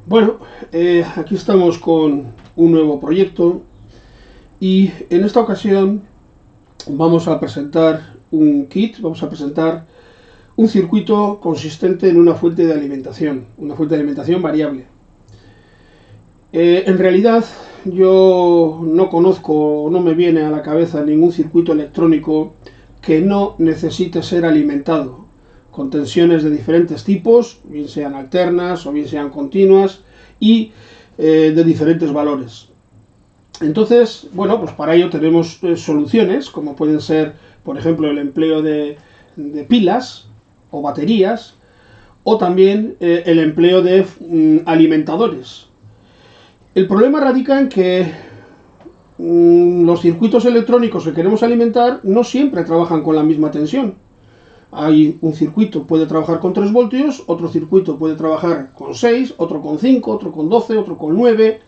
Bueno, aquí estamos con un nuevo proyecto y en esta ocasión vamos a presentar un kit, vamos a presentar un circuito consistente en una fuente de alimentación variable. En realidad yo no conozco, no me viene a la cabeza ningún circuito electrónico que no necesite ser alimentado con tensiones de diferentes tipos, bien sean alternas o bien sean continuas, y de diferentes valores. Entonces, bueno, pues para ello tenemos soluciones, como pueden ser, por ejemplo, el empleo de pilas o baterías, o también el empleo de alimentadores. El problema radica en que los circuitos electrónicos que queremos alimentar no siempre trabajan con la misma tensión. Hay un circuito puede trabajar con 3 voltios, otro circuito puede trabajar con 6, otro con 5, otro con 12, otro con 9.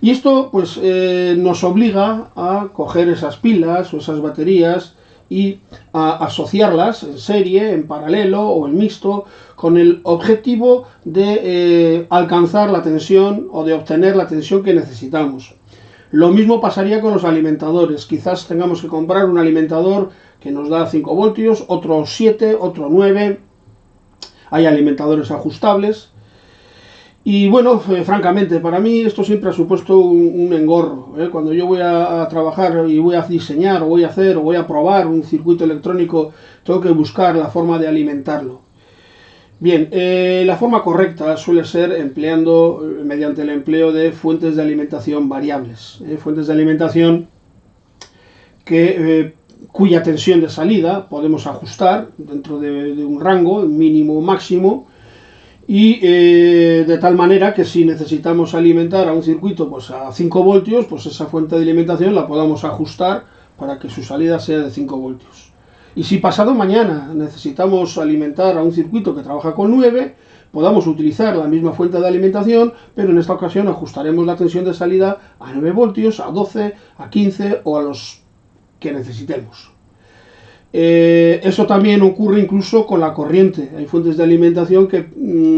Y esto pues nos obliga a coger esas pilas o esas baterías y a asociarlas en serie, en paralelo o en mixto, con el objetivo de alcanzar la tensión o de obtener la tensión que necesitamos. Lo mismo pasaría con los alimentadores. Quizás tengamos que comprar un alimentador que nos da 5 voltios, otro 7, otro 9. Hay alimentadores ajustables. Y bueno, francamente, para mí esto siempre ha supuesto un engorro. Cuando yo voy a trabajar y voy a diseñar o voy a hacer o voy a probar un circuito electrónico, tengo que buscar la forma de alimentarlo. Bien, la forma correcta suele ser mediante el empleo de fuentes de alimentación variables. Fuentes de alimentación cuya tensión de salida podemos ajustar dentro de un rango mínimo o máximo, y de tal manera que si necesitamos alimentar a un circuito pues a 5 voltios, pues esa fuente de alimentación la podamos ajustar para que su salida sea de 5 voltios. Y si pasado mañana necesitamos alimentar a un circuito que trabaja con 9, podamos utilizar la misma fuente de alimentación, pero en esta ocasión ajustaremos la tensión de salida a 9 voltios, a 12, a 15 o a los que necesitemos. Eso también ocurre incluso con la corriente. Hay fuentes de alimentación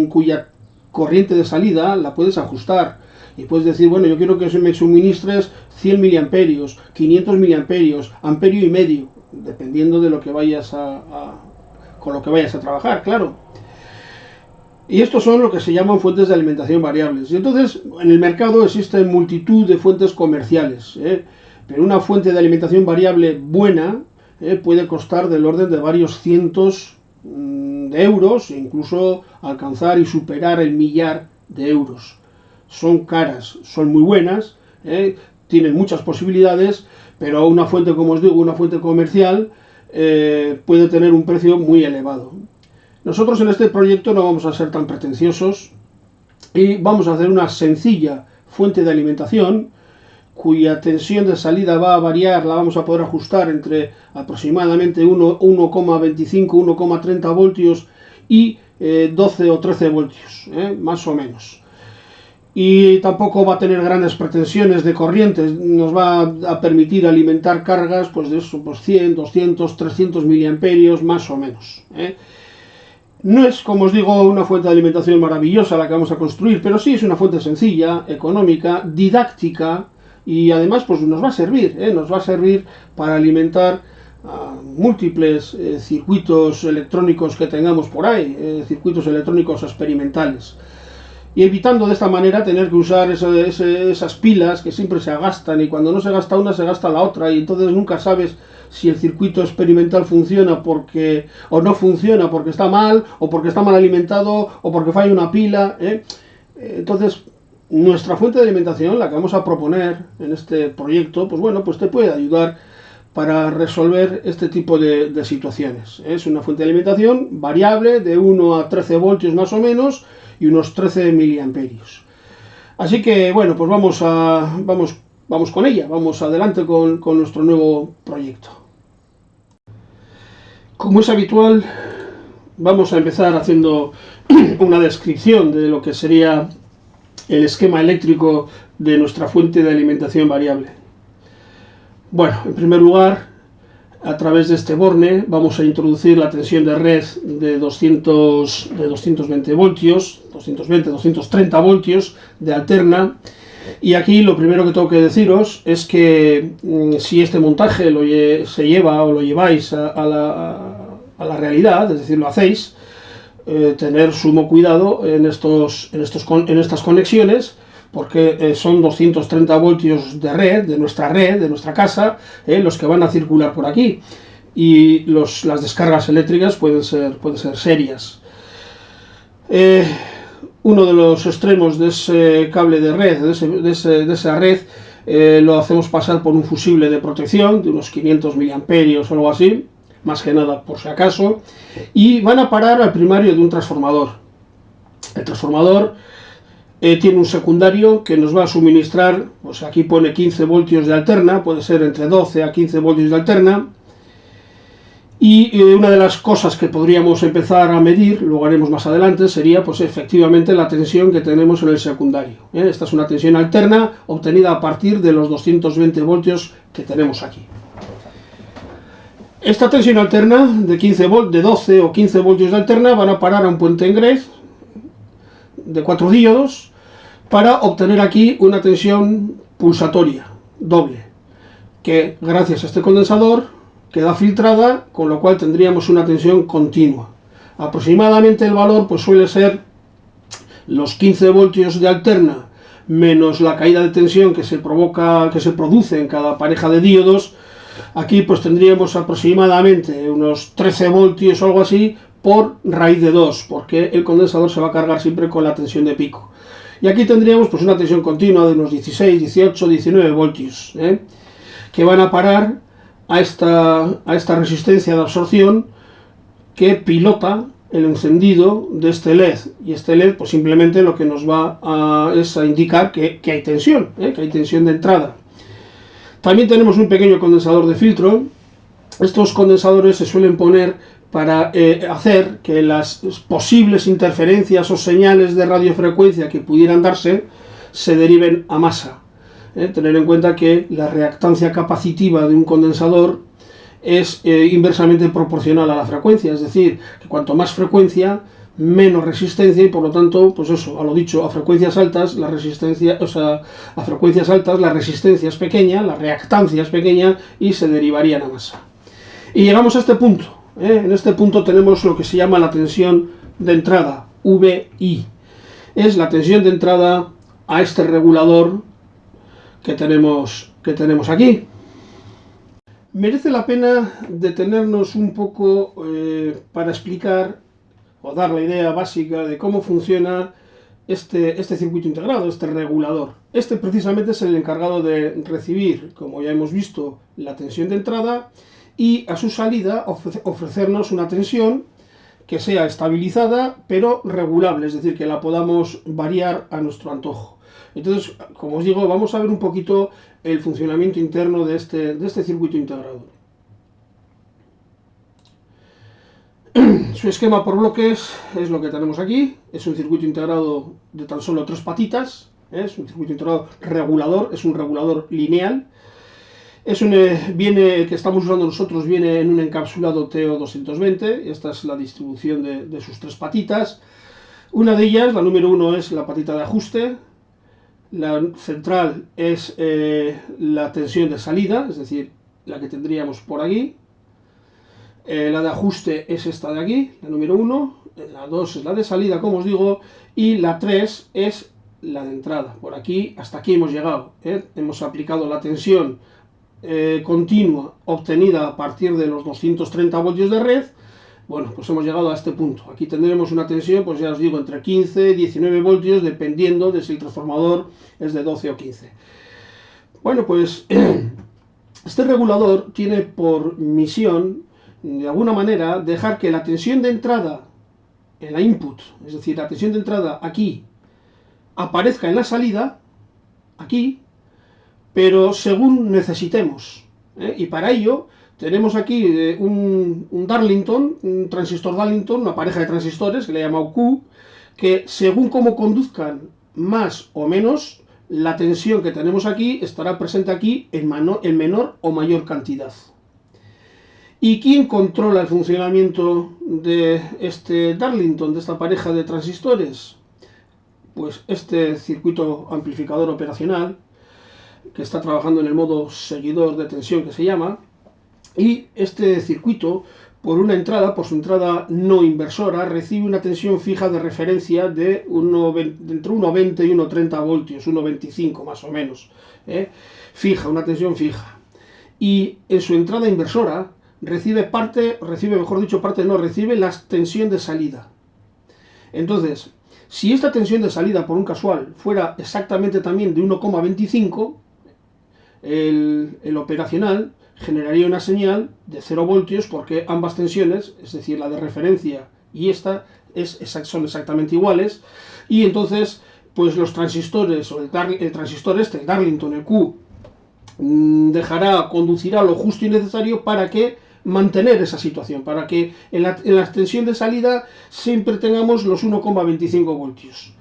cuya corriente de salida la puedes ajustar. Y puedes decir, bueno, yo quiero que me suministres 100 miliamperios, 500 miliamperios, amperio y medio, dependiendo de lo que con lo que vayas a trabajar, claro. Y estos son lo que se llaman fuentes de alimentación variables. Y entonces, en el mercado existen multitud de fuentes comerciales, pero una fuente de alimentación variable buena puede costar del orden de varios cientos de euros, e incluso alcanzar y superar el millar de euros. Son caras, son muy buenas, tienen muchas posibilidades, pero una fuente, como os digo, una fuente comercial puede tener un precio muy elevado. Nosotros en este proyecto no vamos a ser tan pretenciosos y vamos a hacer una sencilla fuente de alimentación cuya tensión de salida va a variar, la vamos a poder ajustar entre aproximadamente 1,25, 1,30 voltios y 12 o 13 voltios, más o menos. Y tampoco va a tener grandes pretensiones de corrientes, nos va a permitir alimentar cargas pues de eso, pues 100, 200, 300 miliamperios más o menos. No es, como os digo, una fuente de alimentación maravillosa la que vamos a construir, pero sí es una fuente sencilla, económica, didáctica, y además pues nos va a servir para alimentar múltiples circuitos electrónicos que tengamos por ahí, circuitos electrónicos experimentales. Y evitando de esta manera tener que usar esas pilas que siempre se gastan, y cuando no se gasta una se gasta la otra, y entonces nunca sabes si el circuito experimental funciona o no funciona porque está mal, o porque está mal alimentado, o porque falla una pila. Entonces, nuestra fuente de alimentación, la que vamos a proponer en este proyecto, pues bueno, pues te puede ayudar para resolver este tipo de situaciones. Es una fuente de alimentación variable de 1 a 13 voltios más o menos y unos 13 miliamperios. Así que bueno, pues vamos con ella, vamos adelante con nuestro nuevo proyecto. Como es habitual, Vamos a empezar haciendo una descripción de lo que sería el esquema eléctrico de nuestra fuente de alimentación variable. Bueno, en primer lugar, a través de este borne vamos a introducir la tensión de red de 220 voltios, 230 voltios de alterna. Y aquí lo primero que tengo que deciros es que si este montaje se lleva o lo lleváis a la realidad, es decir, lo hacéis, tener sumo cuidado en estas conexiones, porque son 230 voltios de red, de nuestra casa, los que van a circular por aquí. Y las descargas eléctricas pueden ser serias. Uno de los extremos de ese cable de red, de esa red, lo hacemos pasar por un fusible de protección de unos 500 miliamperios o algo así, más que nada por si acaso, y van a parar al primario de un transformador. El transformador tiene un secundario que nos va a suministrar, pues aquí pone 15 voltios de alterna, puede ser entre 12 a 15 voltios de alterna. Y una de las cosas que podríamos empezar a medir, luego haremos más adelante, sería pues efectivamente la tensión que tenemos en el secundario. Esta es una tensión alterna obtenida a partir de los 220 voltios que tenemos aquí. Esta tensión alterna de 12 o 15 voltios de alterna van a parar a un puente en grid de 4 diodos para obtener aquí una tensión pulsatoria doble, que gracias a este condensador queda filtrada, con lo cual tendríamos una tensión continua. Aproximadamente el valor pues suele ser los 15 voltios de alterna menos la caída de tensión que se produce en cada pareja de diodos. Aquí pues tendríamos aproximadamente unos 13 voltios o algo así por raíz de 2, porque el condensador se va a cargar siempre con la tensión de pico. Y aquí tendríamos pues una tensión continua de unos 16, 18, 19 voltios, que van a parar a esta resistencia de absorción que pilota el encendido de este LED. Y este LED pues simplemente lo que nos va es a indicar que hay tensión, que hay tensión de entrada. También tenemos un pequeño condensador de filtro. Estos condensadores se suelen poner para hacer que las posibles interferencias o señales de radiofrecuencia que pudieran darse se deriven a masa. Tener en cuenta que la reactancia capacitiva de un condensador es inversamente proporcional a la frecuencia, es decir, que cuanto más frecuencia, menos resistencia, y por lo tanto, pues eso, a lo dicho, a frecuencias altas la resistencia es pequeña, la reactancia es pequeña y se derivarían a masa. Y llegamos a este punto. En este punto tenemos lo que se llama la tensión de entrada, VI. Es la tensión de entrada a este regulador que tenemos aquí. Merece la pena detenernos un poco para explicar o dar la idea básica de cómo funciona este circuito integrado, este regulador. Este precisamente es el encargado de recibir, como ya hemos visto, la tensión de entrada y a su salida ofrecernos una tensión que sea estabilizada pero regulable, es decir, que la podamos variar a nuestro antojo. Entonces, como os digo, vamos a ver un poquito el funcionamiento interno de este circuito integrado. Su esquema por bloques es lo que tenemos aquí. Es un circuito integrado de tan solo 3 patitas. Es un circuito integrado regulador, es un regulador lineal. El que estamos usando nosotros viene en un encapsulado TO220. Esta es la distribución de sus 3 patitas. Una de ellas, la número 1, es la patita de ajuste. La central es la tensión de salida, es decir, la que tendríamos por aquí. La de ajuste es esta de aquí, la número 1. La 2 es la de salida, como os digo. Y la 3 es la de entrada. Por aquí, hasta aquí hemos llegado. Hemos aplicado la tensión continua obtenida a partir de los 230 voltios de red. Bueno, pues hemos llegado a este punto. Aquí tendremos una tensión, pues ya os digo, entre 15 y 19 voltios, dependiendo de si el transformador es de 12 o 15. Bueno, pues este regulador tiene por misión, de alguna manera, dejar que la tensión de entrada en la input, es decir, la tensión de entrada aquí, aparezca en la salida, aquí, pero según necesitemos. Y para ello tenemos aquí un Darlington, un transistor Darlington, una pareja de transistores que le he llamado Q, que según cómo conduzcan más o menos, la tensión que tenemos aquí estará presente aquí en menor o mayor cantidad. ¿Y quién controla el funcionamiento de este Darlington, de esta pareja de transistores? Pues este circuito amplificador operacional, que está trabajando en el modo seguidor de tensión que se llama, y este circuito, por su entrada no inversora, recibe una tensión fija de referencia de entre 1,20 y 1,30 voltios, 1,25 más o menos, fija, una tensión fija. Y en su entrada inversora recibe la tensión de salida. Entonces, si esta tensión de salida por un casual fuera exactamente también de 1,25, el operacional generaría una señal de 0 voltios porque ambas tensiones, es decir, la de referencia y esta, son exactamente iguales, y entonces pues los transistores, o el transistor el Darlington, el Q, conducirá lo justo y necesario para que mantener esa situación, para que en la tensión de salida siempre tengamos los 1,25 voltios.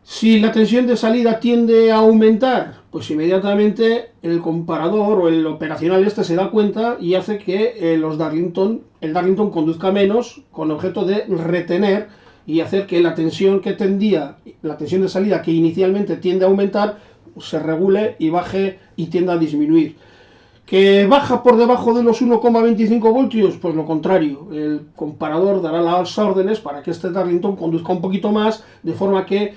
Si la tensión de salida tiende a aumentar, pues inmediatamente el comparador o el operacional se da cuenta y hace que el Darlington conduzca menos, con objeto de retener y hacer que la tensión de salida que inicialmente tiende a aumentar, se regule y baje y tienda a disminuir. ¿Que baja por debajo de los 1,25 voltios? Pues lo contrario, el comparador dará las órdenes para que este Darlington conduzca un poquito más, de forma que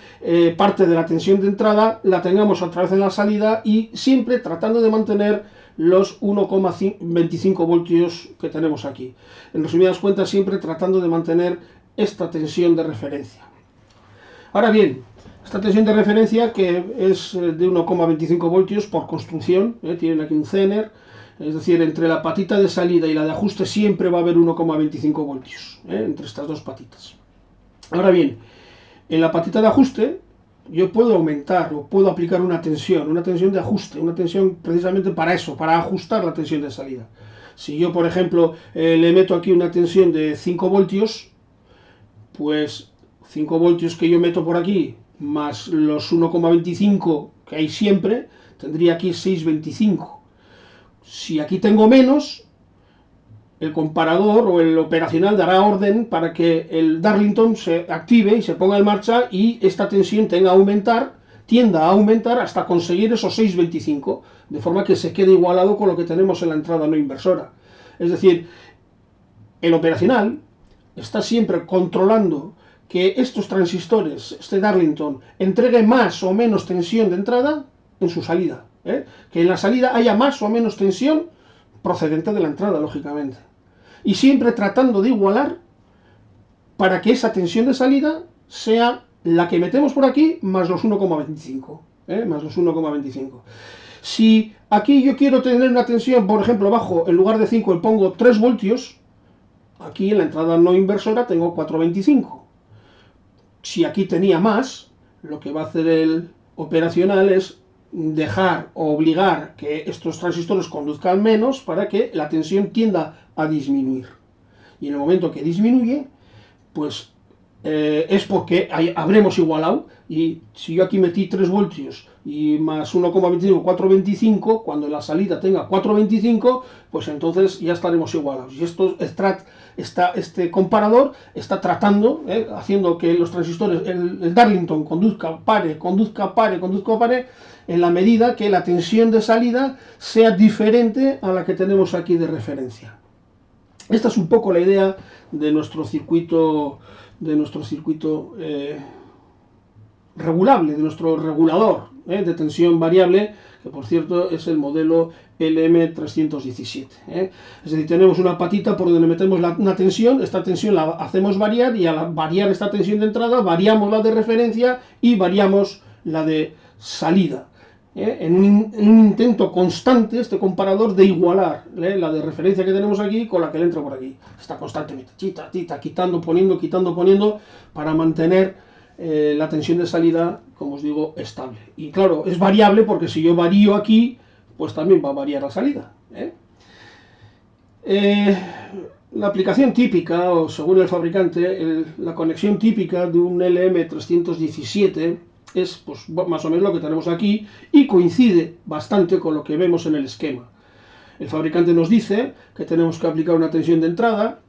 parte de la tensión de entrada la tengamos otra vez en la salida, y siempre tratando de mantener los 1,25 voltios que tenemos aquí. En resumidas cuentas, siempre tratando de mantener esta tensión de referencia. Ahora bien, esta tensión de referencia, que es de 1,25 voltios por construcción, tienen aquí un Zener, es decir, entre la patita de salida y la de ajuste siempre va a haber 1,25 voltios, entre estas dos patitas. Ahora bien, en la patita de ajuste yo puedo aumentar o puedo aplicar una tensión de ajuste, una tensión precisamente para eso, para ajustar la tensión de salida. Si yo, por ejemplo, le meto aquí una tensión de 5 voltios, pues 5 voltios que yo meto por aquí, más los 1,25 que hay siempre, tendría aquí 6,25. Si aquí tengo menos, el comparador o el operacional dará orden para que el Darlington se active y se ponga en marcha y esta tensión tienda a aumentar hasta conseguir esos 6,25, de forma que se quede igualado con lo que tenemos en la entrada no inversora. Es decir, el operacional está siempre controlando que estos transistores, este Darlington, entregue más o menos tensión de entrada en su salida. Que en la salida haya más o menos tensión procedente de la entrada, lógicamente. Y siempre tratando de igualar para que esa tensión de salida sea la que metemos por aquí más los 1,25. Más los 1,25. Si aquí yo quiero tener una tensión, por ejemplo, bajo, en lugar de 5 le pongo 3 voltios, aquí en la entrada no inversora tengo 4,25. Si aquí tenía más, lo que va a hacer el operacional es dejar o obligar que estos transistores conduzcan menos para que la tensión tienda a disminuir. Y en el momento que disminuye, pues es porque habremos igualado. Y si yo aquí metí 3 voltios y más 1,25, 4,25, cuando en la salida tenga 4,25, pues entonces ya estaremos igualados. Y este comparador está tratando, haciendo que los transistores, el Darlington conduzca, pare, en la medida que la tensión de salida sea diferente a la que tenemos aquí de referencia. Esta es un poco la idea de nuestro circuito regulable, de nuestro regulador de tensión variable, que por cierto es el modelo LM317. Es decir, tenemos una patita por donde metemos una tensión, esta tensión la hacemos variar, y al variar esta tensión de entrada variamos la de referencia y variamos la de salida. En un intento constante, este comparador, de igualar la de referencia que tenemos aquí con la que le entra por aquí. Está constantemente quitando, poniendo, para mantener la tensión de salida, como os digo, estable. Y claro, es variable porque si yo varío aquí, pues también va a variar la salida. La aplicación típica, o según el fabricante, la conexión típica de un LM317 es pues, más o menos lo que tenemos aquí y coincide bastante con lo que vemos en el esquema. El fabricante nos dice que tenemos que aplicar una tensión de entrada.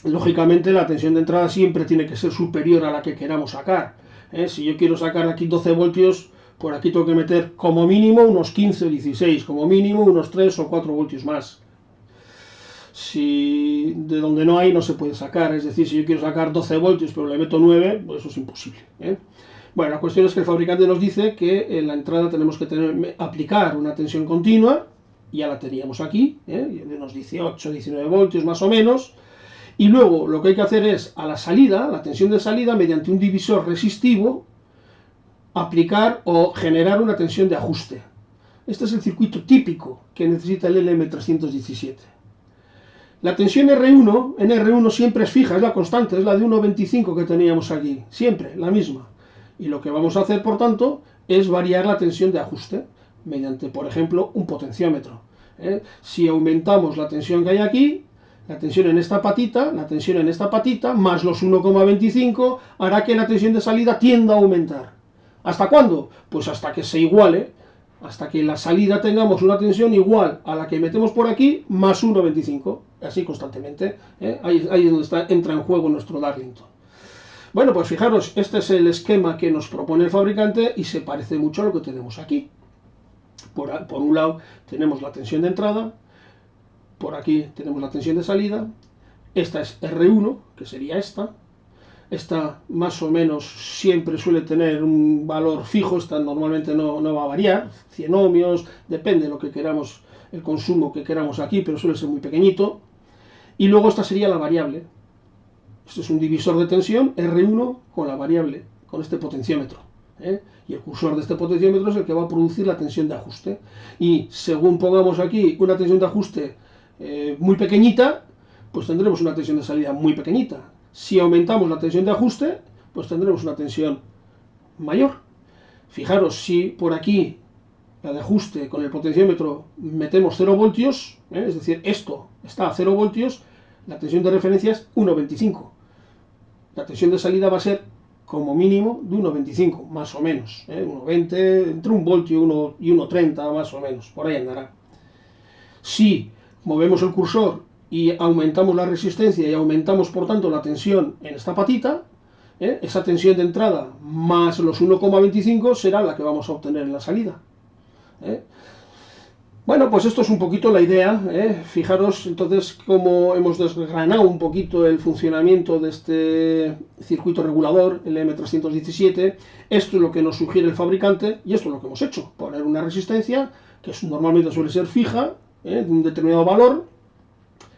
Lógicamente la tensión de entrada siempre tiene que ser superior a la que queramos sacar. Si yo quiero sacar aquí 12 voltios, por aquí tengo que meter como mínimo unos 15 o 16, como mínimo unos 3 o 4 voltios más. Si de donde no hay no se puede sacar, es decir, si yo quiero sacar 12 voltios pero le meto 9, pues eso es imposible. Bueno, la cuestión es que el fabricante nos dice que en la entrada tenemos que aplicar una tensión continua, ya la teníamos aquí, de unos 18, 19 voltios más o menos, y luego lo que hay que hacer es a la salida, la tensión de salida, mediante un divisor resistivo, aplicar o generar una tensión de ajuste. Este es el circuito típico que necesita el LM317. La tensión R1, en R1 siempre es fija, es la constante, es la de 1,25 que teníamos aquí, siempre, la misma. Y lo que vamos a hacer, por tanto, es variar la tensión de ajuste, mediante, por ejemplo, un potenciómetro. Si aumentamos la tensión que hay aquí, la tensión en esta patita, más los 1,25, hará que la tensión de salida tienda a aumentar. ¿Hasta cuándo? Pues hasta que se iguale, hasta que en la salida tengamos una tensión igual a la que metemos por aquí, más 1,25, así constantemente. Ahí es donde entra en juego nuestro Darlington. Bueno, pues fijaros, este es el esquema que nos propone el fabricante y se parece mucho a lo que tenemos aquí. Por un lado tenemos la tensión de entrada, por aquí tenemos la tensión de salida, esta es R1, que sería esta. Esta más o menos siempre suele tener un valor fijo, esta normalmente no va a variar, 100 ohmios, depende de lo que queramos, el consumo que queramos aquí, pero suele ser muy pequeñito. Y luego esta sería la variable. Este es un divisor de tensión, R1 con la variable, con este potenciómetro. Y el cursor de este potenciómetro es el que va a producir la tensión de ajuste. Y según pongamos aquí una tensión de ajuste muy pequeñita, pues tendremos una tensión de salida muy pequeñita. Si aumentamos la tensión de ajuste, pues tendremos una tensión mayor. Fijaros, si por aquí, la de ajuste con el potenciómetro, metemos 0 voltios, es decir, esto está a 0 voltios, la tensión de referencia es 1,25. La tensión de salida va a ser como mínimo de 1,25, más o menos. 1,20, entre 1 voltio y 1,30, más o menos, por ahí andará. Si movemos el cursor y aumentamos la resistencia y aumentamos por tanto la tensión en esta patita, esa tensión de entrada más los 1,25 será la que vamos a obtener en la salida. Bueno, pues esto es un poquito la idea. Fijaros entonces cómo hemos desgranado un poquito el funcionamiento de este circuito regulador, el M317. Esto es lo que nos sugiere el fabricante y esto es lo que hemos hecho. Poner una resistencia que normalmente suele ser fija, de un determinado valor,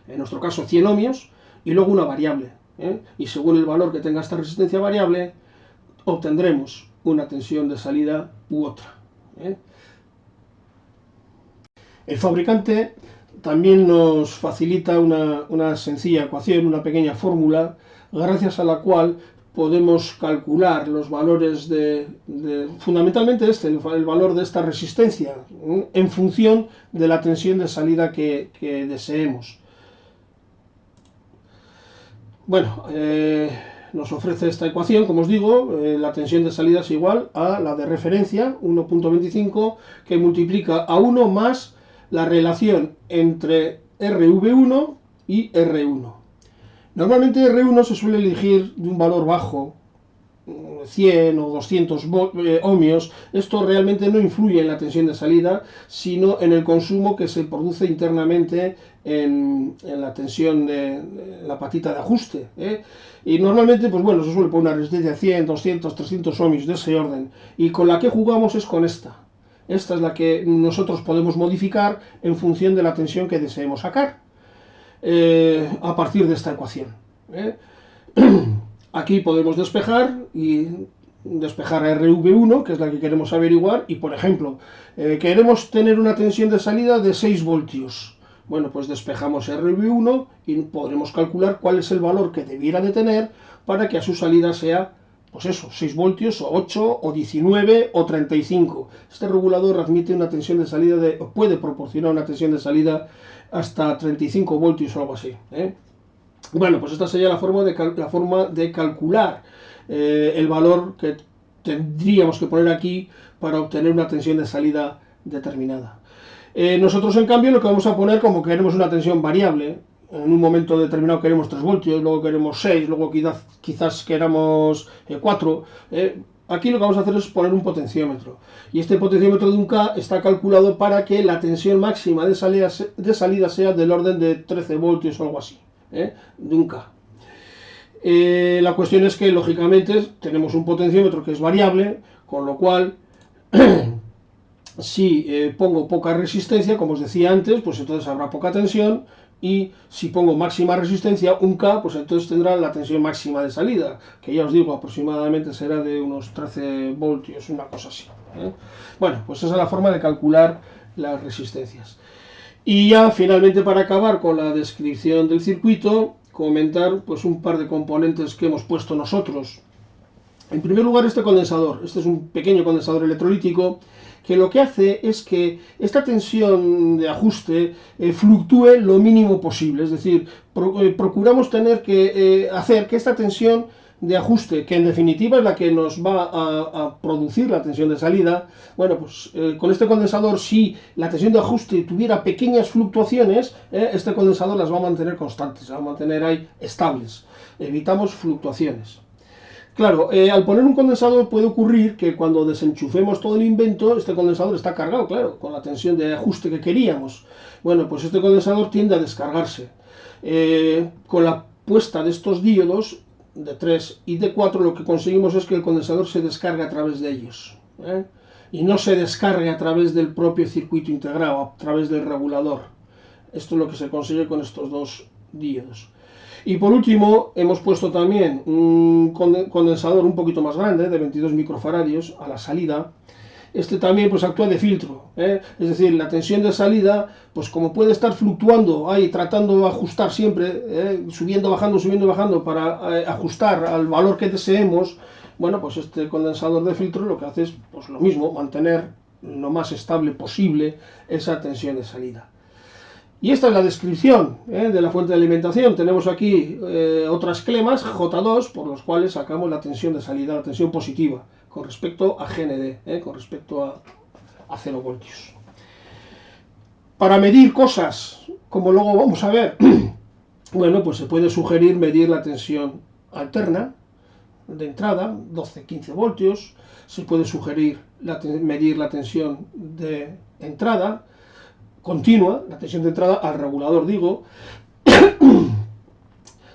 en nuestro caso 100 ohmios, y luego una variable. Y según el valor que tenga esta resistencia variable, obtendremos una tensión de salida u otra. El fabricante también nos facilita una sencilla ecuación, una pequeña fórmula, gracias a la cual podemos calcular los valores fundamentalmente el valor de esta resistencia, en función de la tensión de salida que deseemos. Bueno, nos ofrece esta ecuación, como os digo, la tensión de salida es igual a la de referencia, 1,25, que multiplica a 1 más la relación entre RV1 y R1. Normalmente R1 se suele elegir de un valor bajo, 100 o 200 ohmios. Esto realmente no influye en la tensión de salida, sino en el consumo que se produce internamente en la tensión de la patita de ajuste. Y normalmente, pues bueno, se suele poner una resistencia de 100, 200, 300 ohmios de ese orden. Y con la que jugamos es con esta. Esta es la que nosotros podemos modificar en función de la tensión que deseemos sacar a partir de esta ecuación. Aquí podemos despejar a RV1, que es la que queremos averiguar, y por ejemplo, queremos tener una tensión de salida de 6 voltios. Bueno, pues despejamos RV1 y podremos calcular cuál es el valor que debiera de tener para que a su salida sea pues eso, 6 voltios, o 8, o 19, o 35. Este regulador admite una tensión de salida o puede proporcionar una tensión de salida hasta 35 voltios o algo así. Bueno, pues esta sería la forma de calcular el valor que tendríamos que poner aquí para obtener una tensión de salida determinada. Nosotros, en cambio, lo que vamos a poner, como queremos una tensión variable, en un momento determinado queremos 3 voltios, luego queremos 6, luego quizás queramos 4. Aquí lo que vamos a hacer es poner un potenciómetro. Y este potenciómetro de un K está calculado para que la tensión máxima de salida sea del orden de 13 voltios o algo así, de un K. La cuestión es que, lógicamente, tenemos un potenciómetro que es variable, con lo cual si pongo poca resistencia, como os decía antes, pues entonces habrá poca tensión, y si pongo máxima resistencia, un K, pues entonces tendrá la tensión máxima de salida, que ya os digo, aproximadamente será de unos 13 voltios, una cosa así. Bueno, pues esa es la forma de calcular las resistencias. Y ya finalmente, para acabar con la descripción del circuito, comentar pues un par de componentes que hemos puesto nosotros. En primer lugar, este condensador. Este es un pequeño condensador electrolítico que lo que hace es que esta tensión de ajuste fluctúe lo mínimo posible. Es decir, procuramos hacer que esta tensión de ajuste, que en definitiva es la que nos va a producir la tensión de salida, bueno, pues con este condensador, si la tensión de ajuste tuviera pequeñas fluctuaciones, este condensador las va a mantener constantes, las va a mantener ahí estables. Evitamos fluctuaciones. Claro, al poner un condensador puede ocurrir que cuando desenchufemos todo el invento, este condensador está cargado, claro, con la tensión de ajuste que queríamos. Bueno, pues este condensador tiende a descargarse. Con la puesta de estos diodos, de 3 y de 4, lo que conseguimos es que el condensador se descargue a través de ellos. Y no se descargue a través del propio circuito integrado, a través del regulador. Esto es lo que se consigue con estos dos diodos. Y por último, hemos puesto también un condensador un poquito más grande, de 22 microfaradios, a la salida. Este también pues actúa de filtro, es decir, la tensión de salida, pues como puede estar fluctuando ahí, tratando de ajustar siempre, subiendo, bajando, para ajustar al valor que deseemos, bueno, pues este condensador de filtro lo que hace es pues lo mismo, mantener lo más estable posible esa tensión de salida. Y esta es la descripción de la fuente de alimentación. Tenemos aquí otras clemas, J2, por los cuales sacamos la tensión de salida, la tensión positiva, con respecto a GND, con respecto a 0 voltios. Para medir cosas, como luego vamos a ver, bueno, pues se puede sugerir medir la tensión alterna de entrada, 12-15 voltios. Se puede sugerir medir la tensión de entrada continua, la tensión de entrada al regulador, digo.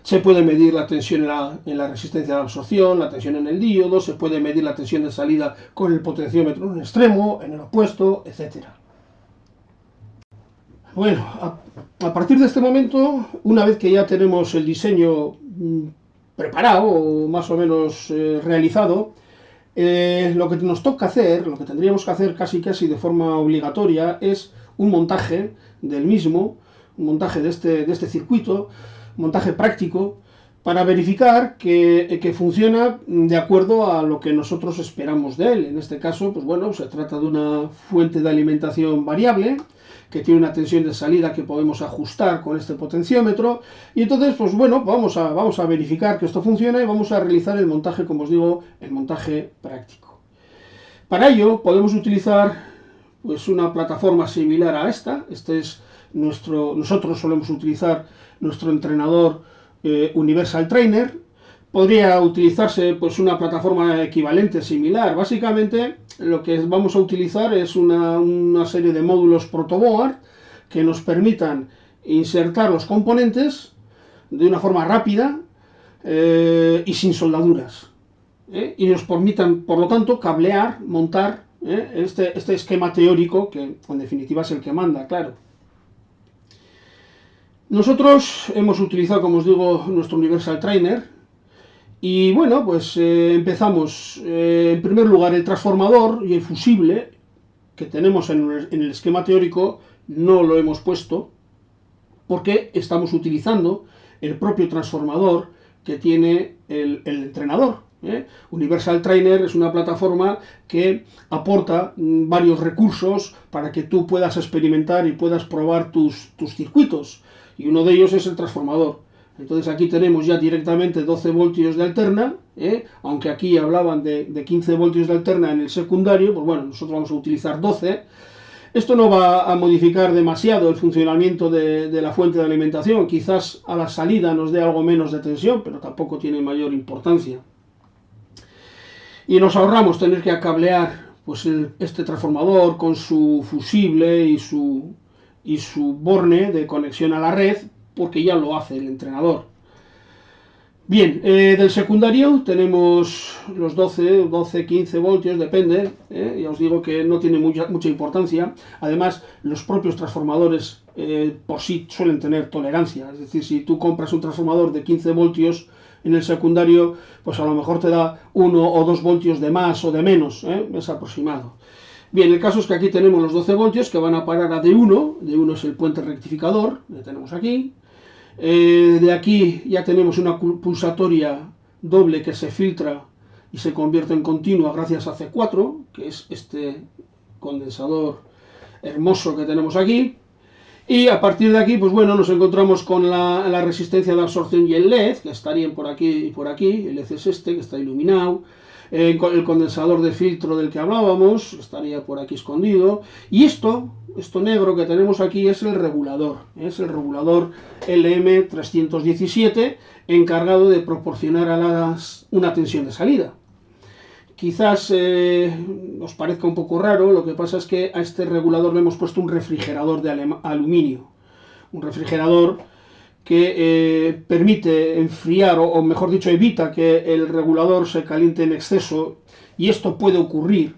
Se puede medir la tensión en la resistencia de absorción, la tensión en el diodo, se puede medir la tensión de salida con el potenciómetro en un extremo, en el opuesto, etc. Bueno, a partir de este momento, una vez que ya tenemos el diseño preparado, o más o menos realizado, lo que nos toca hacer, lo que tendríamos que hacer casi de forma obligatoria, es un montaje del mismo, un montaje de este circuito, un montaje práctico, para verificar que funciona de acuerdo a lo que nosotros esperamos de él. En este caso, pues bueno, se trata de una fuente de alimentación variable, que tiene una tensión de salida que podemos ajustar con este potenciómetro, y entonces, pues bueno, vamos a verificar que esto funciona y vamos a realizar el montaje, como os digo, el montaje práctico. Para ello podemos utilizar pues una plataforma similar a esta. Nosotros solemos utilizar nuestro entrenador Universal Trainer. Podría utilizarse pues una plataforma equivalente, similar. Básicamente lo que vamos a utilizar es una serie de módulos protoboard que nos permitan insertar los componentes de una forma rápida y sin soldaduras. Y nos permitan, por lo tanto, cablear, montar este esquema teórico, que en definitiva es el que manda, claro. Nosotros hemos utilizado, como os digo, nuestro Universal Trainer. Y bueno, pues empezamos. En primer lugar, el transformador y el fusible que tenemos en el esquema teórico no lo hemos puesto porque estamos utilizando el propio transformador que tiene el entrenador. Universal Trainer es una plataforma que aporta varios recursos para que tú puedas experimentar y puedas probar tus circuitos, y uno de ellos es el transformador. Entonces aquí tenemos ya directamente 12 voltios de alterna, aunque aquí hablaban de 15 voltios de alterna en el secundario, pues bueno, nosotros vamos a utilizar 12. Esto no va a modificar demasiado el funcionamiento de la fuente de alimentación, quizás a la salida nos dé algo menos de tensión, pero tampoco tiene mayor importancia. Y nos ahorramos tener que acablear pues este transformador con su fusible y su borne de conexión a la red, porque ya lo hace el entrenador. Bien, del secundario tenemos los 12, 15 voltios, depende, ya os digo que no tiene mucha importancia. Además, los propios transformadores por sí suelen tener tolerancia, es decir, si tú compras un transformador de 15 voltios en el secundario, pues a lo mejor te da 1 o 2 voltios de más o de menos, es aproximado. Bien, el caso es que aquí tenemos los 12 voltios que van a parar a D1, D1 es el puente rectificador, que tenemos aquí. De aquí ya tenemos una pulsatoria doble que se filtra y se convierte en continua gracias a C4, que es este condensador hermoso que tenemos aquí. Y a partir de aquí, pues bueno, nos encontramos con la resistencia de absorción y el LED, que estarían por aquí y por aquí. El LED es este, que está iluminado. El condensador de filtro del que hablábamos estaría por aquí escondido. Y esto negro que tenemos aquí es el regulador LM317, encargado de proporcionar una tensión de salida. Quizás os parezca un poco raro, lo que pasa es que a este regulador le hemos puesto un refrigerador de aluminio. Un refrigerador que permite enfriar, o mejor dicho, evita que el regulador se caliente en exceso, y esto puede ocurrir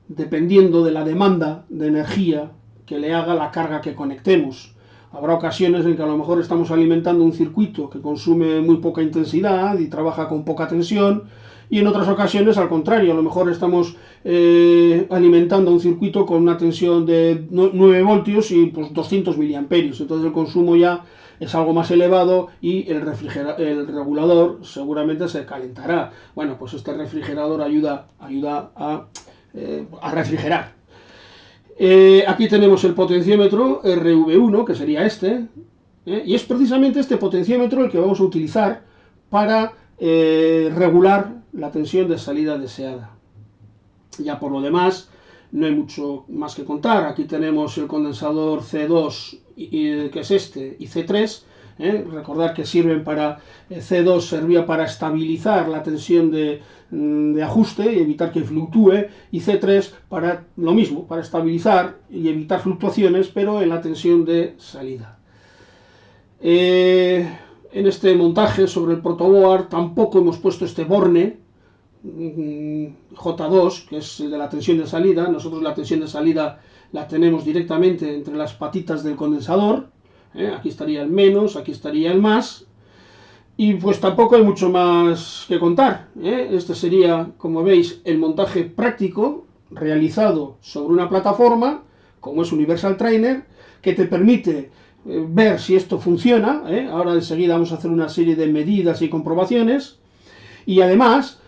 dependiendo de la demanda de energía que le haga la carga que conectemos. Habrá ocasiones en que a lo mejor estamos alimentando un circuito que consume muy poca intensidad y trabaja con poca tensión, y en otras ocasiones al contrario, a lo mejor estamos alimentando un circuito con una tensión de 9 voltios y pues 200 miliamperios, entonces el consumo ya es algo más elevado y el regulador seguramente se calentará. Bueno, pues este refrigerador ayuda a refrigerar. Aquí tenemos el potenciómetro RV1, que sería este, y es precisamente este potenciómetro el que vamos a utilizar para regular la tensión de salida deseada. Ya por lo demás, no hay mucho más que contar. Aquí tenemos el condensador C2, que es este, y C3. Recordad que sirven para, C2 servía para estabilizar la tensión de ajuste y evitar que fluctúe, y C3 para lo mismo, para estabilizar y evitar fluctuaciones, pero en la tensión de salida. En este montaje sobre el protoboard tampoco hemos puesto este borne J2, que es el de la tensión de salida. Nosotros la tensión de salida la tenemos directamente entre las patitas del condensador. Aquí estaría el menos, aquí estaría el más, y pues tampoco hay mucho más que contar. Este sería, como veis, el montaje práctico realizado sobre una plataforma como es Universal Trainer, que te permite ver si esto funciona. Ahora enseguida vamos a hacer una serie de medidas y comprobaciones, y además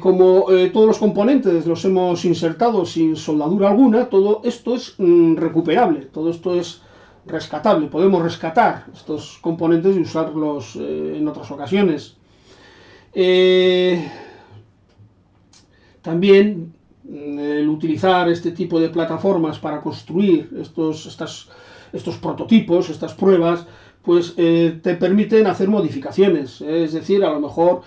como todos los componentes los hemos insertado sin soldadura alguna, todo esto es recuperable, todo esto es rescatable. Podemos rescatar estos componentes y usarlos en otras ocasiones. También el utilizar este tipo de plataformas para construir estos prototipos, estas pruebas, pues te permiten hacer modificaciones. Es decir, a lo mejor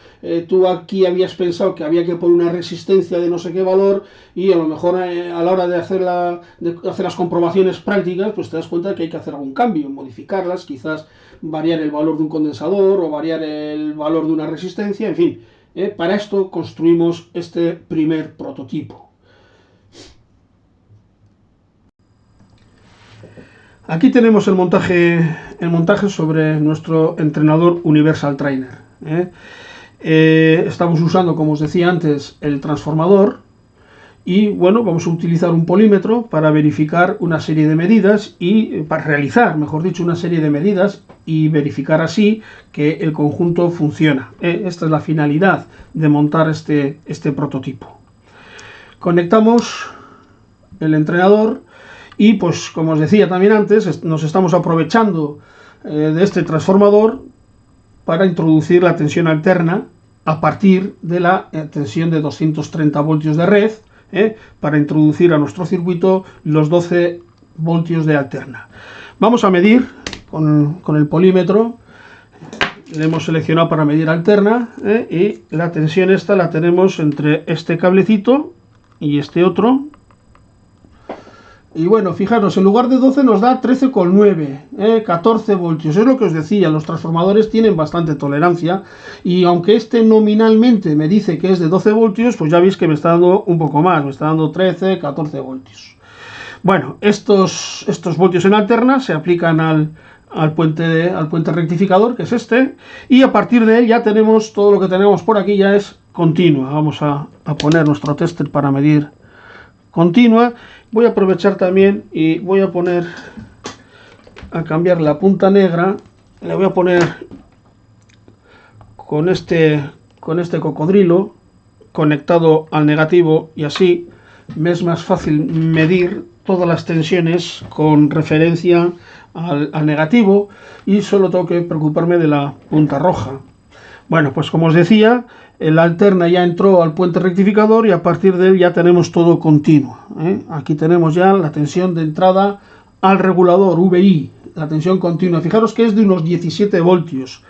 tú aquí habías pensado que había que poner una resistencia de no sé qué valor, y a lo mejor a la hora de hacer las comprobaciones prácticas, pues te das cuenta que hay que hacer algún cambio, modificarlas, quizás variar el valor de un condensador o variar el valor de una resistencia, en fin. Para esto construimos este primer prototipo. Aquí tenemos el montaje sobre nuestro entrenador Universal Trainer. Estamos usando, como os decía antes, el transformador, Y bueno, vamos a utilizar un polímetro para verificar una serie de medidas y para realizar, mejor dicho, una serie de medidas y verificar así que el conjunto funciona. Esta es la finalidad de montar este prototipo. Conectamos el entrenador y, pues como os decía también antes, nos estamos aprovechando de este transformador para introducir la tensión alterna a partir de la tensión de 230 voltios de red, para introducir a nuestro circuito los 12 voltios de alterna. Vamos a medir con el polímetro. Le hemos seleccionado para medir alterna, y la tensión esta la tenemos entre este cablecito y este otro. Y bueno, fijaros, en lugar de 12 nos da 13,9, 14 voltios. Es lo que os decía, los transformadores tienen bastante tolerancia. Y aunque este nominalmente me dice que es de 12 voltios, pues ya veis que me está dando un poco más. Me está dando 13, 14 voltios. Bueno, estos voltios en alterna se aplican al puente rectificador, que es este. Y a partir de él ya tenemos todo lo que tenemos por aquí, ya es continua. Vamos a poner nuestro tester para medir continua. Voy a aprovechar también y voy a cambiar la punta negra. Le voy a poner con este cocodrilo conectado al negativo, y así me es más fácil medir todas las tensiones con referencia al negativo, y solo tengo que preocuparme de la punta roja. Bueno, pues como os decía, la alterna ya entró al puente rectificador y a partir de él ya tenemos todo continuo. Aquí tenemos ya la tensión de entrada al regulador VI, la tensión continua. Fijaros que es de unos 17 voltios.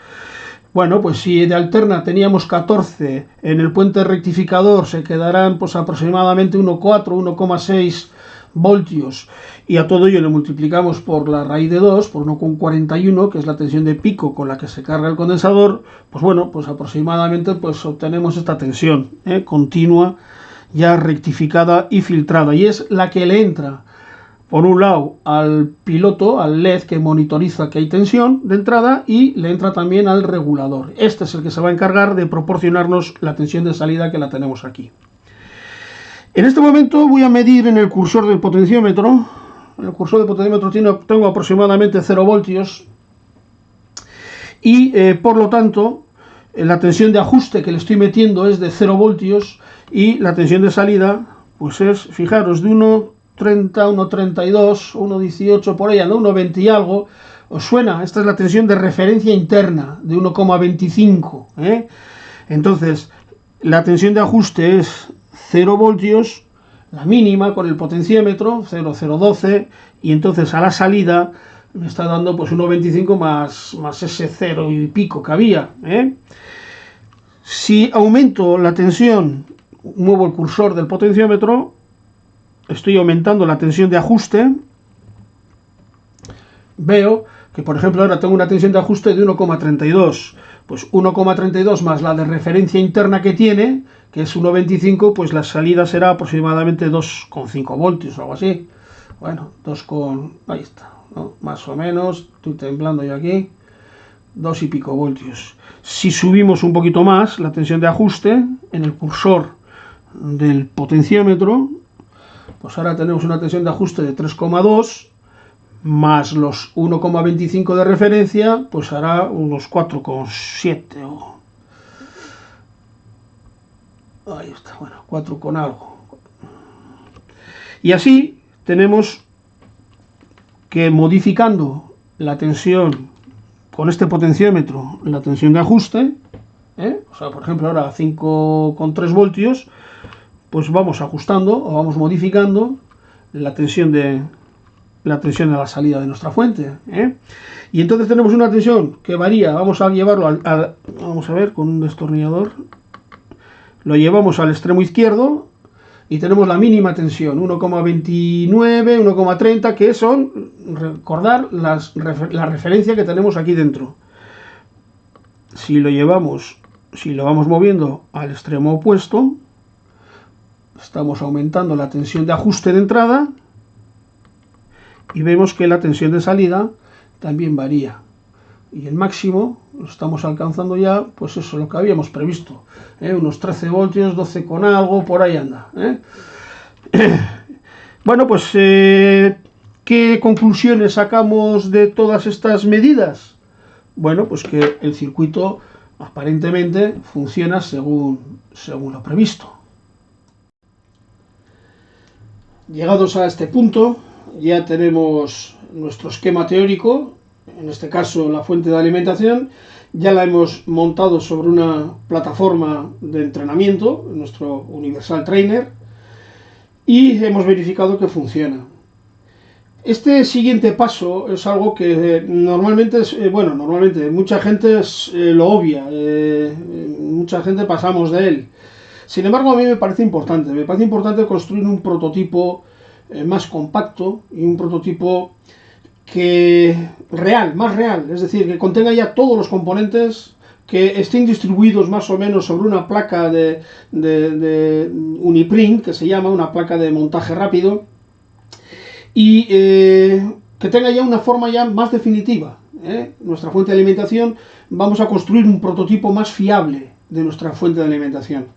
Bueno, pues si de alterna teníamos 14, en el puente rectificador se quedarán pues aproximadamente 1,4, 1,6 voltios, y a todo ello le multiplicamos por la raíz de 2, por 1,41, que es la tensión de pico con la que se carga el condensador, pues bueno, pues aproximadamente pues obtenemos esta tensión continua, ya rectificada y filtrada, y es la que le entra por un lado al piloto, al LED que monitoriza que hay tensión de entrada, y le entra también al regulador. Este es el que se va a encargar de proporcionarnos la tensión de salida, que la tenemos aquí. En este momento voy a medir en el cursor del potenciómetro. En el cursor del potenciómetro tengo aproximadamente 0 voltios. Y por lo tanto, la tensión de ajuste que le estoy metiendo es de 0 voltios. Y la tensión de salida, pues es, fijaros, de 1,30, 1,32, 1,18, por ahí anda, 1,20 y algo. ¿Os suena? Esta es la tensión de referencia interna, de 1,25. Entonces, la tensión de ajuste es 0 voltios, la mínima con el potenciómetro, 0,012, y entonces a la salida me está dando pues 1,25 más ese 0 y pico que había. Si aumento la tensión, muevo el cursor del potenciómetro, estoy aumentando la tensión de ajuste, veo que por ejemplo ahora tengo una tensión de ajuste de 1,32, pues 1,32 más la de referencia interna que tiene, que es 1,25, pues la salida será aproximadamente 2,5 voltios o algo así. Bueno, ahí está, ¿no? Más o menos, estoy temblando yo aquí, 2 y pico voltios. Si subimos un poquito más la tensión de ajuste en el cursor del potenciómetro, pues ahora tenemos una tensión de ajuste de 3,2 más los 1,25 de referencia, pues hará unos 4,7 o... ahí está, bueno, 4 con algo. Y así tenemos que, modificando la tensión con este potenciómetro, la tensión de ajuste, o sea, por ejemplo ahora 5,3 voltios, pues vamos ajustando o vamos modificando la tensión de la salida de nuestra fuente. Y entonces tenemos una tensión que varía. Vamos a llevarlo vamos a ver, con un destornillador lo llevamos al extremo izquierdo y tenemos la mínima tensión, 1,29, 1,30, que son, recordar, la referencia que tenemos aquí dentro. Si lo vamos moviendo al extremo opuesto, estamos aumentando la tensión de ajuste de entrada, y vemos que la tensión de salida también varía, y el máximo lo estamos alcanzando ya, pues eso, lo que habíamos previsto, unos 13 voltios, 12 con algo, por ahí anda. Bueno, pues, ¿qué conclusiones sacamos de todas estas medidas? Bueno, pues que el circuito aparentemente funciona según lo previsto. Llegados a este punto, ya tenemos nuestro esquema teórico, en este caso la fuente de alimentación, ya la hemos montado sobre una plataforma de entrenamiento, nuestro Universal Trainer, y hemos verificado que funciona. Este siguiente paso es algo que normalmente mucha gente lo obvia, mucha gente pasamos de él. Sin embargo, a mí me parece importante construir un prototipo más compacto y un prototipo más real, es decir, que contenga ya todos los componentes, que estén distribuidos más o menos sobre una placa de Uniprint, que se llama una placa de montaje rápido, y que tenga ya una forma ya más definitiva. Nuestra fuente de alimentación, vamos a construir un prototipo más fiable de nuestra fuente de alimentación.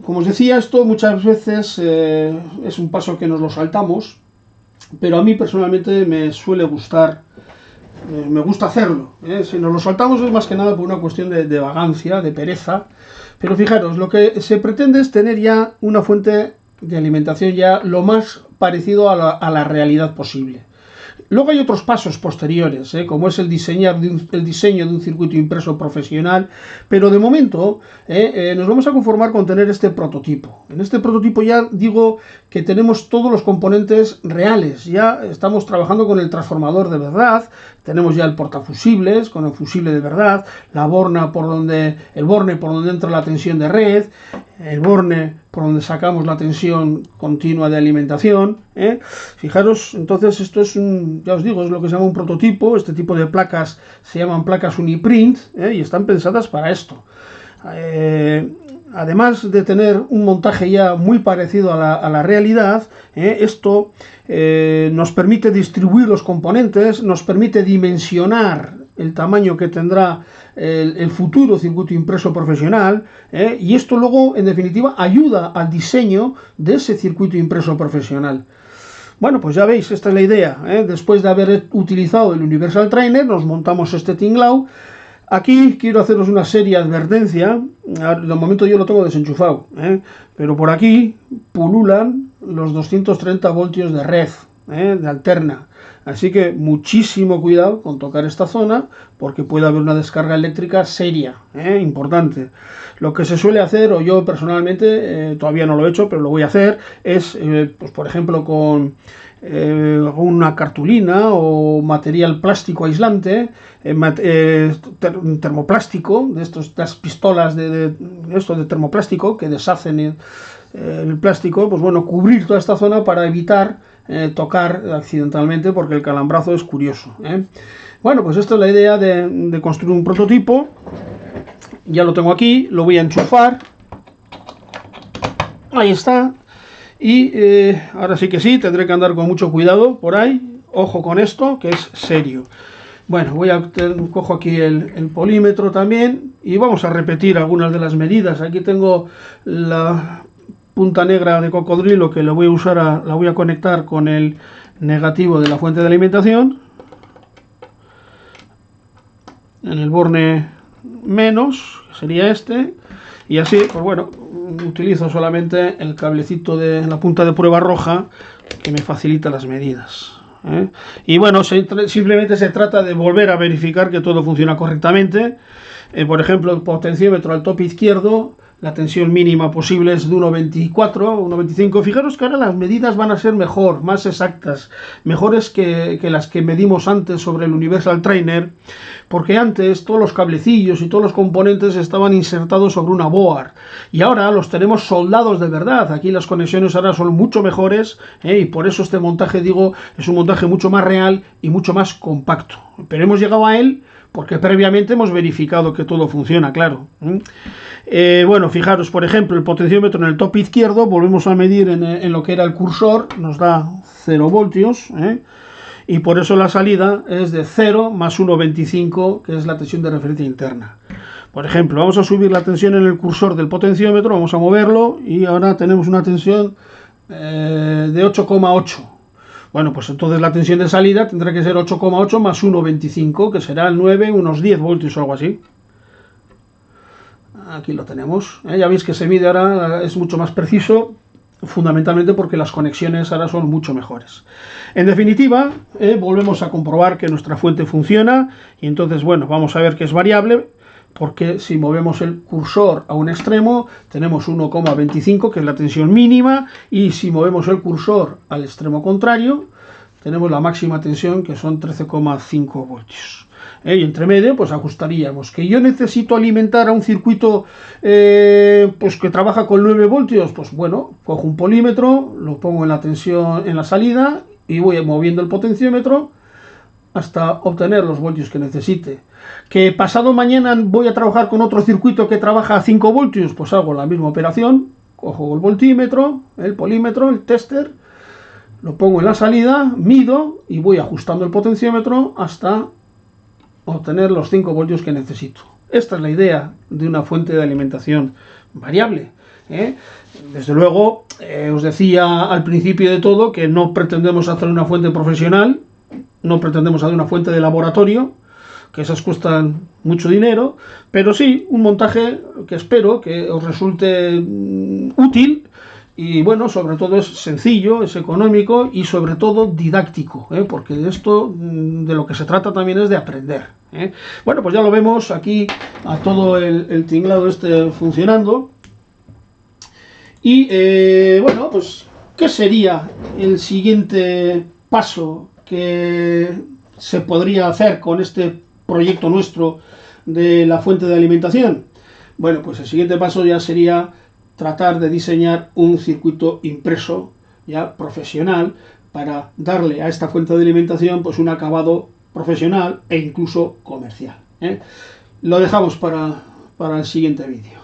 Como os decía, esto muchas veces es un paso que nos lo saltamos, pero a mí personalmente me suele gustar, me gusta hacerlo. Si nos lo saltamos es más que nada por una cuestión de vagancia, de pereza, pero fijaros, lo que se pretende es tener ya una fuente de alimentación ya lo más parecido a la realidad posible. Luego hay otros pasos posteriores, como es el diseño de un circuito impreso profesional, pero de momento nos vamos a conformar con tener este prototipo. En este prototipo ya digo que tenemos todos los componentes reales, ya estamos trabajando con el transformador de verdad, tenemos ya el portafusibles con el fusible de verdad, el borne por donde entra la tensión de red, el borne por donde sacamos la tensión continua de alimentación. Fijaros, entonces esto es ya os digo, es lo que se llama un prototipo. Este tipo de placas se llaman placas Uniprint, y están pensadas para esto. Además de tener un montaje ya muy parecido a la realidad, esto nos permite distribuir los componentes, nos permite dimensionar el tamaño que tendrá el futuro circuito impreso profesional, y esto luego, en definitiva, ayuda al diseño de ese circuito impreso profesional. Bueno, pues ya veis, esta es la idea. Después de haber utilizado el Universal Trainer, nos montamos este tinglao. Aquí quiero haceros una seria advertencia. De momento yo lo tengo desenchufado, pero por aquí pululan los 230 voltios de red, de alterna. Así que muchísimo cuidado con tocar esta zona, porque puede haber una descarga eléctrica seria, importante. Lo que se suele hacer, o yo personalmente, todavía no lo he hecho, pero lo voy a hacer, es, pues por ejemplo, con una cartulina o material plástico aislante, termoplástico, de estas pistolas de termoplástico que deshacen el plástico, pues bueno, cubrir toda esta zona para evitar tocar accidentalmente, porque el calambrazo es curioso. Bueno, pues esta es la idea de construir un prototipo. Ya lo tengo aquí, lo voy a enchufar. Ahí está. Y ahora sí que sí, tendré que andar con mucho cuidado por ahí. Ojo con esto, que es serio. Bueno, cojo aquí el polímetro también y vamos a repetir algunas de las medidas. Aquí tengo la punta negra de cocodrilo, que la voy a usar, la voy a conectar con el negativo de la fuente de alimentación en el borne menos, que sería este, y así, pues bueno, utilizo solamente el cablecito de la punta de prueba roja, que me facilita las medidas. Y bueno, simplemente se trata de volver a verificar que todo funciona correctamente. Por ejemplo, el potenciómetro al tope izquierdo, la tensión mínima posible es de 1,24, 1,25. Fijaros que ahora las medidas van a ser más exactas, mejores que las que medimos antes sobre el Universal Trainer, porque antes todos los cablecillos y todos los componentes estaban insertados sobre una board, y ahora los tenemos soldados de verdad. Aquí las conexiones ahora son mucho mejores, y por eso este montaje, digo, es un montaje mucho más real y mucho más compacto. Pero hemos llegado a él porque previamente hemos verificado que todo funciona, claro. Bueno, fijaros, por ejemplo, el potenciómetro en el tope izquierdo, volvemos a medir en lo que era el cursor, nos da 0 voltios, y por eso la salida es de 0 más 1,25, que es la tensión de referencia interna. Por ejemplo, vamos a subir la tensión en el cursor del potenciómetro, vamos a moverlo, y ahora tenemos una tensión de 8,8. Bueno, pues entonces la tensión de salida tendrá que ser 8,8 más 1,25, que será el 9, unos 10 voltios o algo así. Aquí lo tenemos. Ya veis que se mide ahora, es mucho más preciso, fundamentalmente porque las conexiones ahora son mucho mejores. En definitiva, volvemos a comprobar que nuestra fuente funciona y entonces, bueno, vamos a ver que es variable, porque si movemos el cursor a un extremo tenemos 1,25, que es la tensión mínima, y si movemos el cursor al extremo contrario tenemos la máxima tensión, que son 13,5 voltios. Y entre medio pues ajustaríamos. Que yo necesito alimentar a un circuito pues que trabaja con 9 voltios, pues bueno, cojo un polímetro, lo pongo en la tensión en la salida y voy moviendo el potenciómetro hasta obtener los voltios que necesite. Que pasado mañana voy a trabajar con otro circuito que trabaja a 5 voltios, pues hago la misma operación, cojo el voltímetro, el polímetro, el tester, lo pongo en la salida, mido y voy ajustando el potenciómetro hasta obtener los 5 voltios que necesito. Esta es la idea de una fuente de alimentación variable. Desde luego, os decía al principio de todo que no pretendemos hacer una fuente profesional, no pretendemos hacer una fuente de laboratorio, que esas cuestan mucho dinero, pero sí un montaje que espero que os resulte útil y bueno, sobre todo es sencillo, es económico y sobre todo didáctico, porque de esto de lo que se trata también es de aprender. Bueno, pues ya lo vemos aquí a todo el tinglado este funcionando. Y bueno, pues ¿qué sería el siguiente paso que se podría hacer con este proyecto nuestro de la fuente de alimentación? Bueno, pues el siguiente paso ya sería tratar de diseñar un circuito impreso ya profesional para darle a esta fuente de alimentación pues un acabado profesional e incluso comercial. Lo dejamos para el siguiente vídeo.